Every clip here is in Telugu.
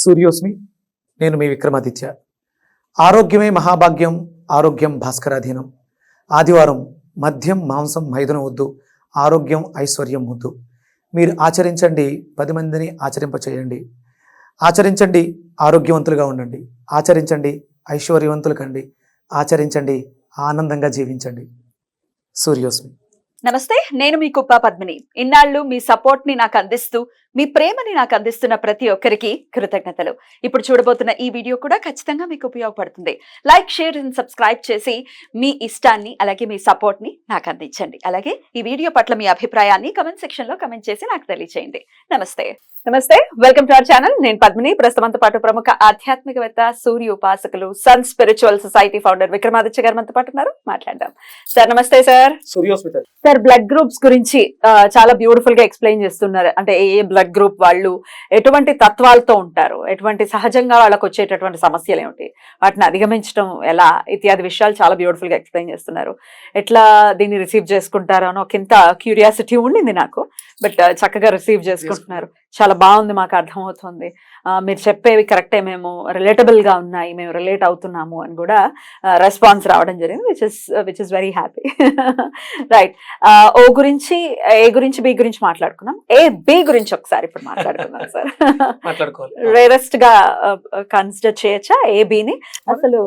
సూర్యోస్మి. నేను మీ విక్రమాదిత్య. ఆరోగ్యమే మహాభాగ్యం, ఆరోగ్యం భాస్కరాధీనం. ఆదివారం మద్యం మాంసం మైదనం వద్దు, ఆరోగ్యం ఐశ్వర్యం ముద్దు. మీరు ఆచరించండి, 10 మందిని ఆచరింపచేయండి. ఆచరించండి, ఆరోగ్యవంతులుగా ఉండండి. ఆచరించండి, ఐశ్వర్యవంతులు కండి. ఆచరించండి, ఆనందంగా జీవించండి. సూర్యోస్మి. నమస్తే, నేను మీ కుప్ప పద్మిని. ఇన్నాళ్ళు మీ సపోర్ట్ ని నాకు అందిస్తూ, మీ ప్రేమని నాకు అందిస్తున్న ప్రతి ఒక్కరికి కృతజ్ఞతలు. ఇప్పుడు చూడబోతున్న ఈ వీడియో కూడా ఖచ్చితంగా మీకు ఉపయోగపడుతుంది. లైక్, షేర్ అండ్ సబ్స్క్రైబ్ చేసి మీ ఇష్టాన్ని అలాగే మీ సపోర్ట్ ని నాకు అందించండి. అలాగే ఈ వీడియో పట్ల మీ అభిప్రాయాన్ని కమెంట్ సెక్షన్ లో కమెంట్ చేసి నాకు తెలియజేయండి. నమస్తే. Welcome to our channel. నేను పద్మిని. ప్రస్తుతంతో పాటు ప్రముఖ ఆధ్యాత్మికవేత్త, సూర్య ఉపాసకులు, sun spiritual society founder Vikramaditya గారు మనతో పాటు ఉన్నారు. మాట్లాడదాం. సార్ నమస్తే. సార్ సార్ బ్లడ్ గ్రూప్స్ గురించి చాలా బ్యూటిఫుల్ గా ఎక్స్ప్లెయిన్ చేస్తున్నారు. అంటే ఏ బ్లడ్ గ్రూప్ వాళ్ళు ఎటువంటి తత్వాలతో ఉంటారు, ఎటువంటి సహజంగా వాళ్ళకు వచ్చేటటువంటి సమస్యలు ఏమిటి, వాటిని అధిగమించడం ఎలా ఇత్యాది విషయాలు చాలా బ్యూటిఫుల్ గా ఎక్స్ప్లెయిన్ చేస్తున్నారు. ఎట్లా దీన్ని రిసీవ్ చేసుకుంటారో అని ఒకంత క్యూరియాసిటీ ఉండింది నాకు. బట్ చక్కగా రిసీవ్ చేసుకుంటున్నారు. చాలా బాగుంది, మాకు అర్థమవుతుంది. మీరు చెప్పేవి కరెక్టే, మేము రిలేటబుల్ గా ఉన్నాయి, మేము రిలేట్ అవుతున్నాము అని కూడా రెస్పాన్స్ రావడం జరిగింది, which is very happy. Right. O గురించి, ఏ గురించి, బి గురించి మాట్లాడుకున్నాం. బి గురించి ఒకసారి ఇప్పుడు మాట్లాడుకుందాం సార్. రేరెస్ట్ గా కన్సిడర్ చేయొచ్చా ఏబిని? అసలు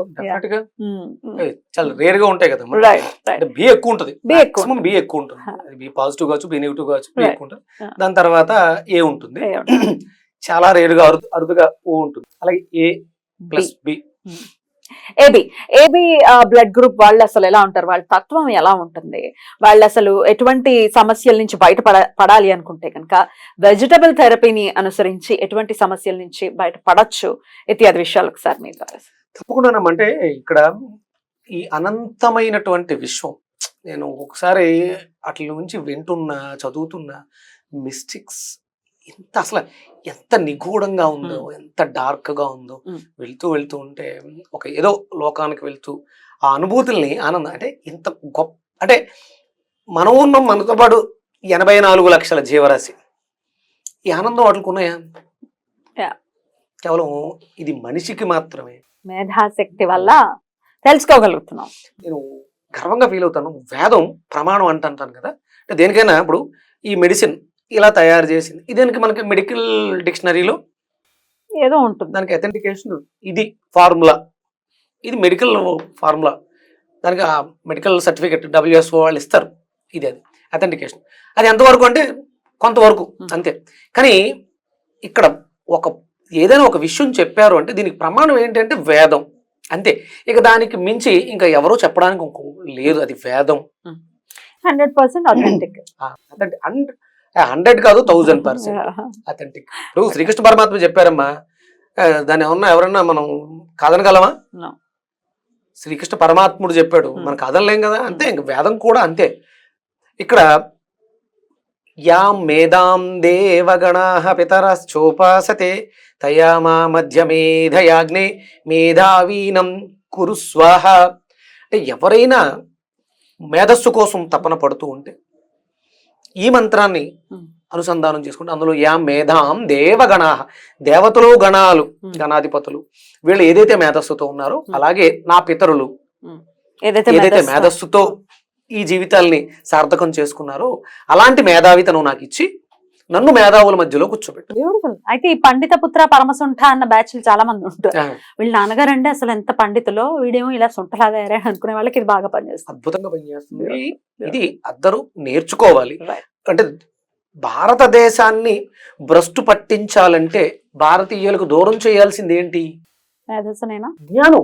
చాలా రేర్ గా ఉంటాయి కదా. రైట్. బి ఎక్కువ ఉంటుంది, బి ఎక్కువ ఉంటుంది. బి పాజిటివ్ కావచ్చు, బి నెగిటివ్ కావచ్చు, బి ఎక్కువ ఉంటుంది. దాని తర్వాత ఏ ఉంటుంది, చాలా రేరుగా అరుదుగా ఓ ఉంటుంది. అలాగే A plus B. AB blood group వాళ్ళు అసలు ఎలా ఉంటారు, వాళ్ళ తత్వం ఎలా ఉంటుంది, వాళ్ళు అసలు ఎటువంటి సమస్యల నుంచి బయటపడాలి అనుకుంటే కనుక వెజిటబుల్ థెరపీని అనుసరించి ఎటువంటి సమస్యల నుంచి బయటపడచ్చు ఇత్యాది విషయాలు ఒకసారి మీరు తప్పకుండా. అంటే ఇక్కడ ఈ అనంతమైనటువంటి విశ్వం, నేను ఒకసారి అట్ల నుంచి వింటున్నా, చదువుతున్నా, మిస్టిక్స్ ఎంత అసలు ఎంత నిగూఢంగా ఉందో, ఎంత డార్క్ గా ఉందో. వెళ్తూ ఉంటే ఒక ఏదో లోకానికి వెళ్తూ ఆ అనుభూతుల్ని, ఆనందం అంటే ఇంత గొప్ప, అంటే మనం ఉన్నాం, మనతో పాటు 84 లక్షల జీవరాశి. ఈ ఆనందం వాటికి ఉన్నాయా? కేవలం ఇది మనిషికి మాత్రమే మేధాశక్తి వల్ల తెలుసుకోగలుగుతున్నాం. నేను గర్వంగా ఫీల్ అవుతాను. వేదం ప్రమాణం అంటాను కదా. అంటే దేనికైనా ఇప్పుడు ఈ మెడిసిన్ ఇలా తయారు చేసింది, ఇదేనికి మనకి మెడికల్ డిక్షనరీలో ఏదో ఉంటుంది, దానికి అథెంటికేషన్, ఇది ఫార్ములా, ఇది మెడికల్ ఫార్ములా, దానికి ఆ మెడికల్ సర్టిఫికెట్ WHO వాళ్ళు ఇస్తారు. అది అథెంటికేషన్. అది ఎంతవరకు అంటే కొంతవరకు అంతే. కానీ ఇక్కడ ఏదైనా ఒక విషయం చెప్పారు అంటే దీనికి ప్రమాణం ఏంటంటే వేదం అంతే. ఇక దానికి మించి ఇంకా ఎవరో చెప్పడానికి లేదు. అది వేదం 100% అథెంటిక్. 100 కాదు, 1000% అథెంటిక్. ఇప్పుడు శ్రీకృష్ణ పరమాత్మ చెప్పారమ్మా, దాన్ని ఎవరన్నా మనం కాదనగలమా? శ్రీకృష్ణ పరమాత్ముడు చెప్పాడు, మనం కాదనలేం కదా. అంతే, ఇంక వేదం కూడా అంతే. ఇక్కడ యాం మేధాం దేవగణాః పితరశ్చోపాసతే తయామా మధ్యమేధయాగ్నే మేధావీనం కురు స్వాహ. అంటే ఎవరైనా మేధస్సు కోసం తపన పడుతూ ఉంటే ఈ మంత్రాన్ని అనుసంధానం చేసుకుంటే అందులో యా మేధాం దేవగణా, దేవతలు, గణాలు, గణాధిపతులు, వీళ్ళు ఏదైతే మేధస్సుతో ఉన్నారో, అలాగే నా పితరులు ఏదైతే మేధస్సుతో ఈ జీవితాల్ని సార్థకం చేసుకున్నారో అలాంటి మేధావితను నాకు ఇచ్చి నన్ను మేధావుల మధ్యలో కూర్చోబెట్టు. అయితే ఈ పండిత పుత్ర పరమసుంఠ అన్న బ్యాచ్లు చాలా మంది ఉంటారు. వీళ్ళ నాన్నగారండి అసలు ఎంత పండితులో, వీడేమో ఇలా సుంఠలాగా అనుకునే వాళ్ళకి ఇది బాగా పనిచేస్తుంది, అద్భుతంగా పనిచేస్తుంది. ఇది అందరూ నేర్చుకోవాలి. అంటే భారతదేశాన్ని భ్రష్టు పట్టించాలంటే భారతీయులకు దూరం చేయాల్సింది ఏంటి? జ్ఞానం.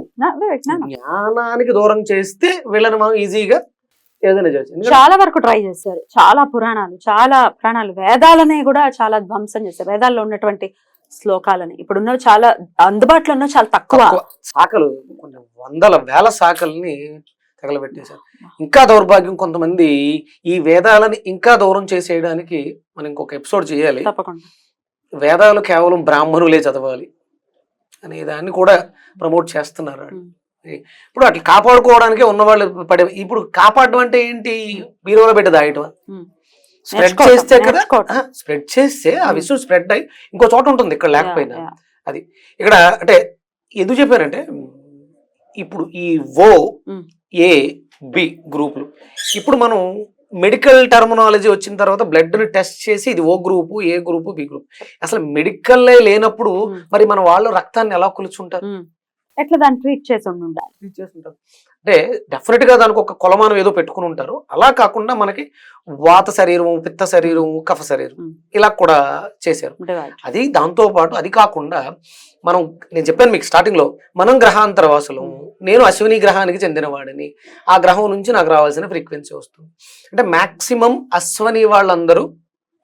జ్ఞానానికి దూరం చేస్తే వీళ్ళని మనం ఈజీగా ఏదైనా చేయొచ్చు. చాలా వరకు ట్రై చేశారు. చాలా పురాణాలు, వేదాలనే కూడా చాలా ధ్వంసం చేశారు. వేదాల్లో ఉన్నటువంటి శ్లోకాలని ఇప్పుడున్నవి చాలా అందుబాటులో ఉన్న చాలా తక్కువ శాఖలు, కొన్ని వందల వేల శాఖల్ని తగలబెట్టేశారు. ఇంకా దౌర్భాగ్యం, కొంతమంది ఈ వేదాలని ఇంకా దూరం చేసేయడానికి మనం ఇంకొక ఎపిసోడ్ చేయాలి. తప్పకుండా. వేదాలు కేవలం బ్రాహ్మణులే చదవాలి అనే దాన్ని కూడా ప్రమోట్ చేస్తున్నారు. ఇప్పుడు అట్లా కాపాడుకోవడానికే ఉన్నవాళ్ళు ఇప్పుడు కాపాడడం అంటే ఏంటి? బీరువాలో పెట్టి దాయటం. స్ప్రెడ్ చేస్తే కదా, స్ప్రెడ్ చేస్తే ఆ విషయం స్ప్రెడ్ అయ్యి ఇంకో చోట ఉంటుంది, ఇక్కడ లేకపోయినా. అది ఇక్కడ అంటే ఎందుకు చెప్పానంటే ఇప్పుడు ఈ ఓ ఏ బి గ్రూపులు ఇప్పుడు మనం మెడికల్ టర్మినాలజీ వచ్చిన తర్వాత బ్లడ్ ని టెస్ట్ చేసి ఇది ఓ గ్రూపు ఏ గ్రూపు బి గ్రూప్ అసలు మెడికల్ లేనప్పుడు మరి మన వాళ్ళు రక్తాన్ని ఎలా కొలుచుంటారు ఎట్లా దాన్ని ట్రీట్ చేసి ఉండాలి అంటే డెఫినెట్ గా దానికి ఒక కొలమానం ఏదో పెట్టుకుని ఉంటారు అలా కాకుండా మనకి వాత శరీరం పిత్త శరీరం కఫ శరీరం ఇలా కూడా చేశారు అది దాంతో పాటు అది కాకుండా మనం నేను చెప్పాను మీకు స్టార్టింగ్ లో మనం గ్రహాంతరవాసులు నేను అశ్విని గ్రహానికి చెందిన వాడిని ఆ గ్రహం నుంచి నాకు రావాల్సిన ఫ్రీక్వెన్సీ వస్తుంది అంటే మాక్సిమం అశ్విని వాళ్ళందరూ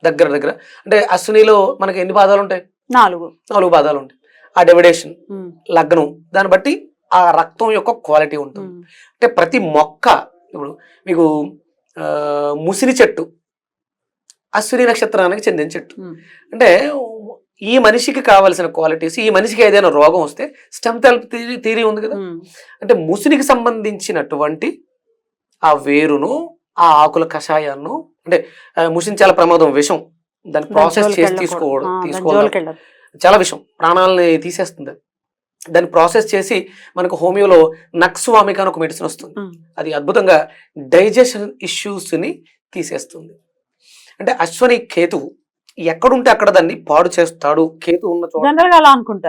దగ్గర అంటే అశ్వినిలో మనకి ఎన్ని పాదాలు ఉంటాయి 4 పాదాలు ఉంటాయి ఆ డెవిడేషన్ లగ్నం దాన్ని బట్టి ఆ రక్తం యొక్క క్వాలిటీ ఉంటుంది అంటే ప్రతి మొక్క ఇప్పుడు మీకు ముసిరి చెట్టు అశ్విని నక్షత్రానికి చెందిన చెట్టు అంటే ఈ మనిషికి కావాల్సిన క్వాలిటీస్ ఈ మనిషికి ఏదైనా రోగం వస్తే స్టెమ్ సెల్ థియరీ ఉంది కదా అంటే ముసిరికి సంబంధించినటువంటి ఆ వేరును ఆ ఆకుల కషాయాన్ని అంటే ముసిని చాలా ప్రమాదం విషం దాన్ని ప్రాసెస్ చేసి తీసుకోవడం చాలా విషయం ప్రాణాలని తీసేస్తుంది దాన్ని ప్రాసెస్ చేసి మనకు హోమియోలో నక్స్వామిక అని ఒక మెడిసిన్ వస్తుంది అది అద్భుతంగా డైజెషన్ ఇష్యూస్ ని తీసేస్తుంది అంటే అశ్వని కేతు ఎక్కడుంటే అక్కడ దాన్ని పాడు చేస్తాడు కేతు ఉన్న చోట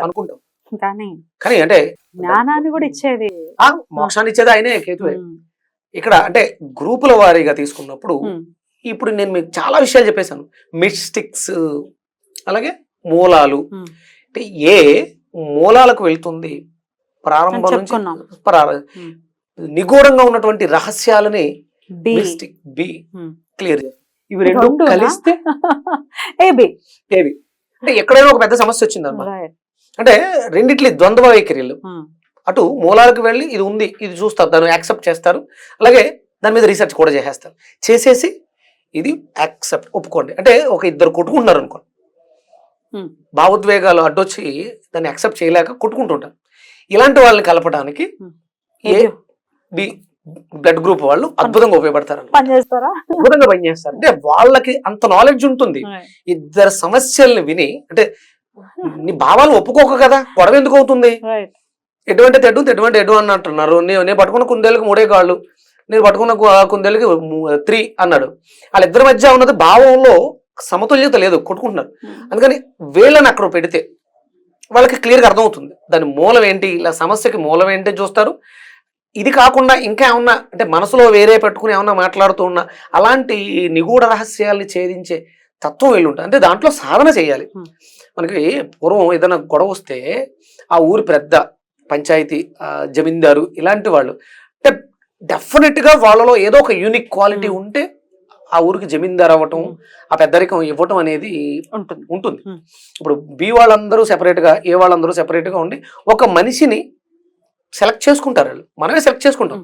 అనుకుంటాం కానీ అంటే జ్ఞానాన్ని కూడా ఇచ్చేది మోక్షాన్ని ఇచ్చేది ఆయనే కేతువే ఇక్కడ అంటే గ్రూపుల వారీగా తీసుకున్నప్పుడు ఇప్పుడు నేను మీకు చాలా విషయాలు చెప్పేశాను మిస్టిక్స్ అలాగే మూలాలు అంటే ఏ మూలాలకు వెళ్తుంది ప్రారంభం నుంచి నిగూఢంగా ఉన్నటువంటి రహస్యాలని మిస్టిక్ బి క్లియర్ చేస్తారు ఇవి రెండు కలిస్తే ఏబి అంటే ఎక్కడైనా ఒక పెద్ద సమస్య వచ్చింది అన్నమాట అంటే రెండిట్లి ద్వంద్వ వైఖరిలు అటు మూలాలకు వెళ్ళి ఇది ఉంది ఇది చూస్తారు దాన్ని యాక్సెప్ట్ చేస్తారు అలాగే దాని మీద రీసెర్చ్ కూడా చేసేస్తారు చేసేసి ఇది యాక్సెప్ట్ ఒప్పుకోండి అంటే ఒక ఇద్దరు కొట్టుకుంటున్నారు అనుకోండి భావోద్వేగాలు అడ్డొచ్చి దాన్ని యాక్సెప్ట్ చేయలేక కొట్టుకుంటుంటారు ఇలాంటి వాళ్ళని కలపడానికి ఏ బి బ్లడ్ గ్రూప్ వాళ్ళు అద్భుతంగా ఉపయోగపడతారు అద్భుతంగా పనిచేస్తారు అంటే వాళ్ళకి అంత నాలెడ్జ్ ఉంటుంది ఇద్దరు సమస్యల్ని విని అంటే నీ భావాలు ఒప్పుకోక కదా గొడవ ఎందుకు అవుతుంది ఎటువంటి ఎడు అని అంటున్నారు నేను పట్టుకున్న కుందేళ్ళకి 3 కాళ్ళు నేను పట్టుకున్న కుందేళ్ళకి 3 అన్నాడు వాళ్ళిద్దరి మధ్య ఉన్నది భావంలో సమతుల్యత లేదు కొట్టుకుంటున్నారు అందుకని వీళ్ళని అక్కడ పెడితే వాళ్ళకి క్లియర్గా అర్థమవుతుంది దాని మూలం ఏంటి ఇలా సమస్యకి మూలం ఏంటి చూస్తారు ఇది కాకుండా ఇంకా ఏమన్నా అంటే మనసులో వేరే పెట్టుకుని ఏమన్నా మాట్లాడుతూ ఉన్నా అలాంటి నిగూఢ రహస్యాల్ని ఛేదించే తత్వం వీళ్ళు ఉంటుంది అంటే దాంట్లో సాధన చేయాలి మనకి పూర్వం ఏదైనా గొడవ వస్తే ఆ ఊరి పెద్ద పంచాయతీ జమీందారు ఇలాంటి వాళ్ళు అంటే డెఫినెట్ గా వాళ్ళలో ఏదో ఒక యూనిక్ క్వాలిటీ ఉంటే ఆ ఊరికి జమీందారు అవ్వటం ఆ పెద్దరికం ఇవ్వటం అనేది ఉంటుంది ఇప్పుడు బి వాళ్ళందరూ సెపరేట్ గా ఏ వాళ్ళందరూ సెపరేట్ గా ఉండి ఒక మనిషిని సెలెక్ట్ చేసుకుంటారు వాళ్ళు మనమే సెలెక్ట్ చేసుకుంటాం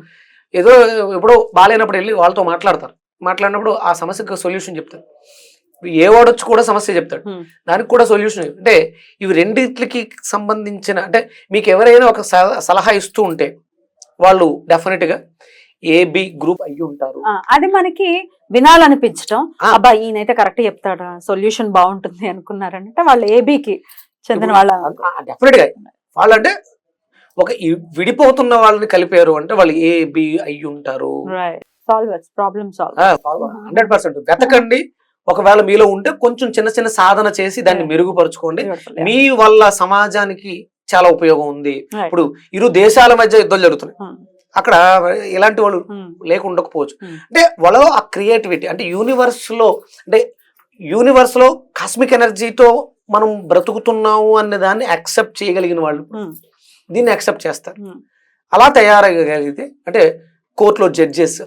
ఏదో ఎప్పుడో బాగాలేనప్పుడు వెళ్ళి వాళ్ళతో మాట్లాడినప్పుడు ఆ సమస్యకు సొల్యూషన్ చెప్తారు ఏ వాడొచ్చి కూడా సమస్య చెప్తాడు దానికి కూడా సొల్యూషన్ అంటే ఇవి రెండిట్లకి సంబంధించిన అంటే మీకు ఎవరైనా ఒక సలహా ఇస్తూ ఉంటే వాళ్ళు డెఫినెట్ గా ఏబి గ్రూప్ అయ్యి ఉంటారు అది మనకి వినాలనిపించడం అబ్బా ఈయనైతే కరెక్ట్ చెప్తాడు సొల్యూషన్ బాగుంటుంది అనుకున్నారంటే వాళ్ళు ఏబికి చెందిన వాళ్ళ డెఫినెట్ గా వాళ్ళంటే ఒక విడిపోతున్న వాళ్ళని కలిపారు అంటే వాళ్ళు ఏబి అయ్యి ఉంటారు 100% వెతకండి ఒకవేళ మీలో ఉంటే కొంచెం చిన్న సాధన చేసి దాన్ని మెరుగుపరుచుకోండి మీ వల్ల సమాజానికి చాలా ఉపయోగం ఉంది ఇప్పుడు ఇరు దేశాల మధ్య యుద్ధాలు జరుగుతున్నాయి అక్కడ ఇలాంటి వాళ్ళు లేకుండకపోవచ్చు అంటే వాళ్ళలో ఆ క్రియేటివిటీ అంటే యూనివర్స్ లో కాస్మిక్ ఎనర్జీతో మనం బ్రతుకుతున్నాము అనే దాన్ని యాక్సెప్ట్ చేయగలిగిన వాళ్ళు దీన్ని యాక్సెప్ట్ చేస్తారు అలా తయారగలిగితే అంటే కోర్టులో జడ్జెస్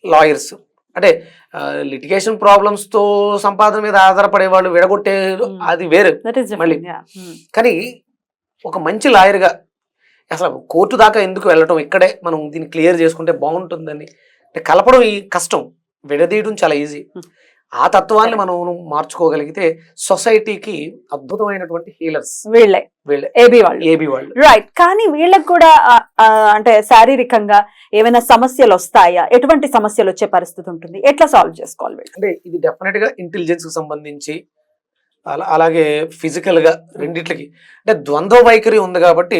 లాయర్స్ అంటే లిటిగేషన్ ప్రాబ్లమ్స్ తో సంపాదన మీద ఆధారపడే వాళ్ళు విడగొట్టే అది వేరే మళ్ళీ కానీ ఒక మంచి లాయర్ గా అసలు కోర్టు దాకా ఎందుకు వెళ్ళటం ఇక్కడే మనం దీన్ని క్లియర్ చేసుకుంటే బాగుంటుందని అంటే కలపడం ఈ కష్టం విడదీయడం చాలా ఈజీ ఆ తత్వాన్ని మనం మార్చుకోగలిగితే సొసైటీకి అద్భుతమైనటువంటి హీలర్స్ వీళ్ళే ఏబి వాళ్ళు రైట్ కానీ వీళ్ళకి కూడా అంటే శారీరకంగా ఏమైనా సమస్యలు వస్తాయా ఎటువంటి సమస్యలు వచ్చే పరిస్థితి ఉంటుంది ఎట్లా సాల్వ్ చేసుకోవాలి అంటే ఇది డెఫినెట్ గా ఇంటెలిజెన్స్ కి సంబంధించి అలాగే ఫిజికల్ గా రెండిట్లకి అంటే ద్వంద్వ వైఖరి ఉంది కాబట్టి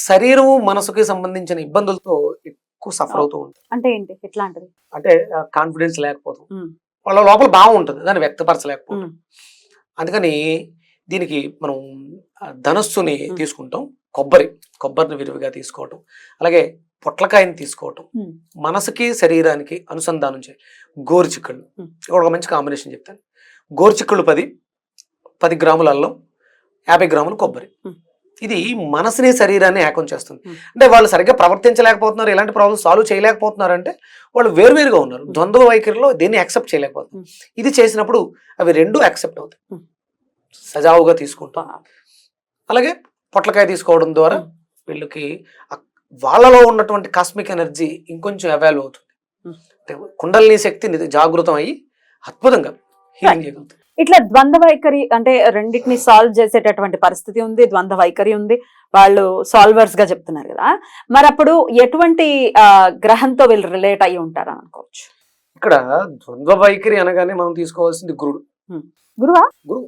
శరీరం మనసుకి సంబంధించిన ఇబ్బందులతో ఎక్కువ సఫర్ అవుతూ ఉంటుంది. అంటే ఏంటి ఎట్లాంటిది? అంటే కాన్ఫిడెన్స్ లేకపోవడం, వాళ్ళ లోపల బాగుంటుంది దాన్ని వ్యక్తపరచలేకపోవడం. అందుకని దీనికి మనం ధనస్సుని తీసుకుంటాం, కొబ్బరిని విరివిగా తీసుకోవటం, అలాగే పొట్లకాయని తీసుకోవటం, మనసుకి శరీరానికి అనుసంధానం చేయాలి. గోరుచిక్కుళ్ళు ఇక్కడ ఒక మంచి కాంబినేషన్ చెప్తాను. గోరుచిక్కుళ్ళు 10 గ్రాముల అల్లం, 50 గ్రాములు కొబ్బరి. ఇది మనసుని శరీరాన్ని ఏకం చేస్తుంది. అంటే వాళ్ళు సరిగ్గా ప్రవర్తించలేకపోతున్నారు, ఎలాంటి ప్రాబ్లమ్స్ సాల్వ్ చేయలేకపోతున్నారు అంటే వాళ్ళు వేరువేరుగా ఉన్నారు. ద్వంద్వ వైఖరిలో దేన్ని యాక్సెప్ట్ చేయలేకపోతున్నారు. ఇది చేసినప్పుడు అవి రెండు యాక్సెప్ట్ అవుతాయి, సజావుగా తీసుకుంటాం. అలాగే పొట్లకాయ తీసుకోవడం ద్వారా వీళ్ళకి వాళ్ళలో ఉన్నటువంటి కాస్మిక్ ఎనర్జీ ఇంకొంచెం అవాల్వ్ అవుతుంది. కుండలిని శక్తి జాగృతం అయ్యి అద్భుతంగా హీలింగ్ చేయగలుగుతుంది. ఇట్లా ద్వంద్వ వైఖరి అంటే రెండింటిని సాల్వ్ చేసేటటువంటి పరిస్థితి ఉంది, ద్వంద్వ వైఖరి ఉంది, వాళ్ళు సాల్వర్స్ గా చెప్తున్నారు కదా. మరి అప్పుడు ఎటువంటి గ్రహంతో వీళ్ళు రిలేట్ అయ్యి ఉంటారని అనుకోవచ్చు? ఇక్కడ ద్వంద్వ వైఖరి అనగానే మనం తీసుకోవాల్సింది గురుడు. గురువా? గురువు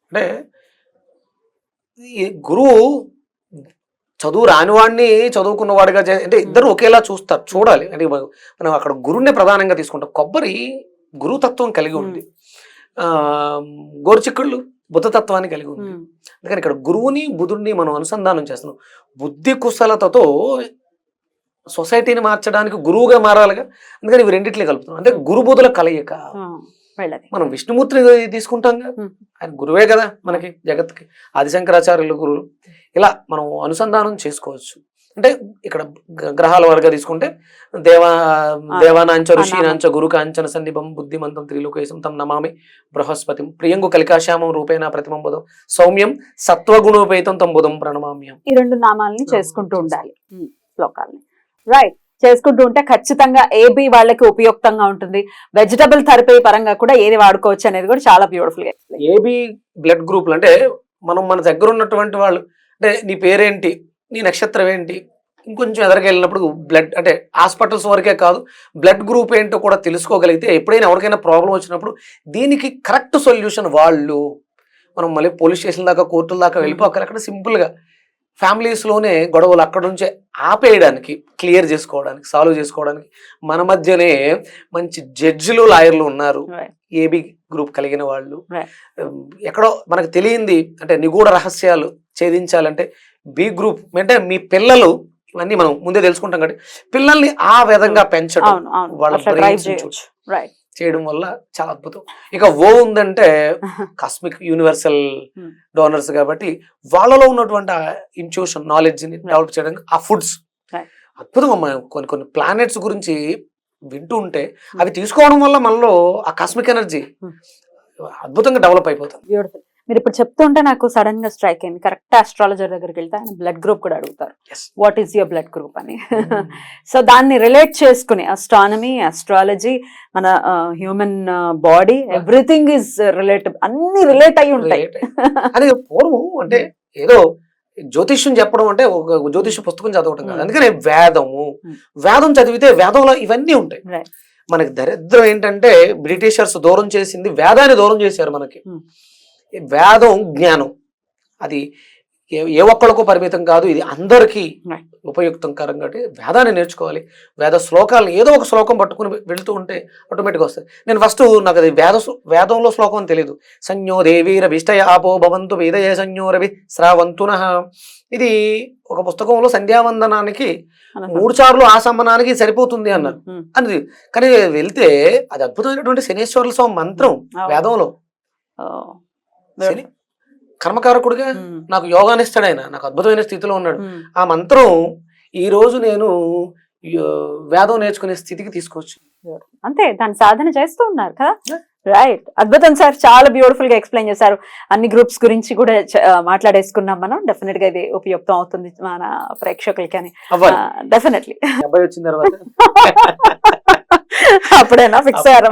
అంటే ఈ గురువు చదువు రానివాడిని చదువుకున్నవాడిగా అంటే ఇద్దరు ఒకేలా చూడాలి. అంటే మనం అక్కడ గురువునే ప్రధానంగా తీసుకుంటాం. కొబ్బరి గురుతత్వం కలిగి ఉంది, గోరుచిక్కుళ్ళు బుద్ధతత్వాన్ని కలిగి ఉంది. అందుకని ఇక్కడ గురువుని బుధుడిని మనం అనుసంధానం చేస్తున్నాం. బుద్ధి కుశలతతో సొసైటీని మార్చడానికి గురువుగా మారాలిగా, అందుకని ఇవి రెండిట్లే కలుపుతున్నాం. అంటే గురుబుధుల కలయిక. మనం విష్ణుమూర్తిని తీసుకుంటాం కదా, ఆయన గురువే కదా మనకి జగత్కి, ఆదిశంకరాచార్యులు గురువులు. ఇలా మనం అనుసంధానం చేసుకోవచ్చు. అంటే ఇక్కడ గ్రహాల వారిగా తీసుకుంటే దేవానాంచ ఋషీనాంచ గురు కాంచన సన్నిభం బుద్ధిమంతం త్రిలోకేశం తం నమామి బృహస్పతిం ప్రియంగు కలికాశ్యామం రూపేణ ప్రతిమం బుధం సౌమ్యం సత్వగుణోపేతం తం బుధం ప్రణమామ్యం. ఈ రెండు నామాలని చేసుకుంటూ ఉండాలి, శ్లోకాలని రైట్ చేసుకుంటూ ఉంటే ఖచ్చితంగా ఏబి వాళ్ళకి ఉపయుక్తంగా ఉంటుంది. వెజిటబుల్ థెరపీ పరంగా కూడా ఏది వాడుకోవచ్చు అనేది కూడా చాలా బ్యూటిఫుల్ గా. ఏబి బ్లడ్ గ్రూపులు అంటే మన దగ్గర ఉన్నటువంటి వాళ్ళు, అంటే నీ పేరేంటి, నీ నక్షత్రం ఏంటి, ఇంకొంచెం ఎదరికి వెళ్ళినప్పుడు బ్లడ్ అంటే హాస్పిటల్స్ వరకే కాదు, బ్లడ్ గ్రూప్ ఏంటో కూడా తెలుసుకోగలిగితే ఎప్పుడైనా ఎవరికైనా ప్రాబ్లం వచ్చినప్పుడు దీనికి కరెక్ట్ సొల్యూషన్ వాళ్ళు, మనం మళ్ళీ పోలీస్ స్టేషన్ దాకా కోర్టుల దాకా వెళ్ళిపోక సింపుల్గా ఫ్యామిలీస్లోనే గొడవలు అక్కడ నుంచే ఆపేయడానికి, క్లియర్ చేసుకోవడానికి, సాల్వ్ చేసుకోవడానికి మన మధ్యనే మంచి జడ్జిలు లాయర్లు ఉన్నారు. ఏబి గ్రూప్ కలిగిన వాళ్ళు. ఎక్కడో మనకు తెలియంది అంటే నిగూఢ రహస్యాలు ఛేదించాలంటే బి గ్రూప్ అంటే మీ పిల్లలు, ఇవన్నీ మనం ముందే తెలుసుకుంటాం కాబట్టి పిల్లల్ని ఆ విధంగా పెంచడం, వాళ్ళ బ్రెయిన్స్ చేయడం వల్ల చాలా అద్భుతం. ఇక ఓ ఉందంటే కాస్మిక్ యూనివర్సల్ డోనర్స్ కాబట్టి వాళ్ళలో ఉన్నటువంటి ఇంట్యూషన్ నాలెడ్జ్ ని డెవలప్ చేయడానికి ఆ ఫుడ్స్ అద్భుతంగా. కొన్ని ప్లానెట్స్ గురించి వింటూ ఉంటే అవి తీసుకోవడం వల్ల మనలో ఆ కాస్మిక్ ఎనర్జీ అద్భుతంగా డెవలప్ అయిపోతుంది. మీరు ఇప్పుడు చెప్తుంటే నాకు సడన్ గా స్ట్రైక్ అయింది, కరెక్ట్ ఆస్ట్రాలజర్ దగ్గరికి వెళ్తే ఆయన బ్లడ్ గ్రూప్ కూడా అడుగుతారు, what is your blood group అని. సో దాన్ని రిలేట్ చేసుకుని ఆస్ట్రానమీ, ఆస్ట్రాలజీ, మన human body, everything is relatable, అన్ని రిలేట్ అయి ఉంటాయి. అది పూర్వం అంటే ఏదో జ్యోతిష్యం చెప్పడం అంటే ఒక జ్యోతిష్య పుస్తకం చదవటం కాదు. అందుకనే వేదం చదివితే వేదంలో ఇవన్నీ ఉంటాయి. మనకి దరిద్రం ఏంటంటే బ్రిటిషర్స్ దూరం చేసింది వేదాన్ని దూరం చేశారు మనకి. వేదం జ్ఞానం, అది ఏ ఒక్కళ్ళకు పరిమితం కాదు, ఇది అందరికీ ఉపయుక్తంకరం కాబట్టి వేదాన్ని నేర్చుకోవాలి. వేద శ్లోకాలను ఏదో ఒక శ్లోకం పట్టుకుని వెళుతూ ఉంటే ఆటోమేటిక్గా వస్తుంది. నేను ఫస్ట్ నాకు అది వేదంలో శ్లోకం అని తెలియదు. సంజ్ఞో దేవీరవిష్టయ ఆపో భవంతు వేదయ సంజ్ఞోరవి శ్రావంతునః. ఇది ఒక పుస్తకంలో సంధ్యావందనానికి 3 సార్లు ఆ సమ్మనానికి సరిపోతుంది అన్నారు అని. కానీ వెళ్తే అది అద్భుతమైనటువంటి శనేశ్వరుల స్వామి మంత్రం వేదంలో. శని కర్మకారకుడిగా నాకు యోగాన్ని ఇస్తాడు ఆయన, నాకు అద్భుతమైన స్థితిలో ఉన్నాడు. ఆ మంత్రం ఈ రోజు నేను వేదం నేర్చుకునే స్థితికి తీసుకోవచ్చు. అంతే, దాని సాధన చేస్తూ ఉన్నారు కదా. రైట్, అద్భుతం సార్, చాలా బ్యూటిఫుల్ గా ఎక్స్ప్లెయిన్ చేశారు. అన్ని గ్రూప్స్ గురించి కూడా మాట్లాడేసుకున్నాం మనం. డెఫినెట్ గా ఇది ఉపయుక్తం అవుతుంది మన ప్రేక్షకులకి అని. డెఫినెట్లీ అబ్బాయి వచ్చిన తర్వాత అప్పుడైనా ఫిక్స్ అయ్యారా?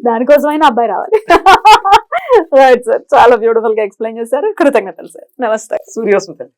దానికోసమైనా అబ్బాయి రావాలి. రైట్ సార్, చాలా బ్యూటిఫుల్ గా ఎక్స్ప్లెయిన్ చేశారు. కృతజ్ఞతలు సార్. నమస్తే. సూర్యోస్మిత.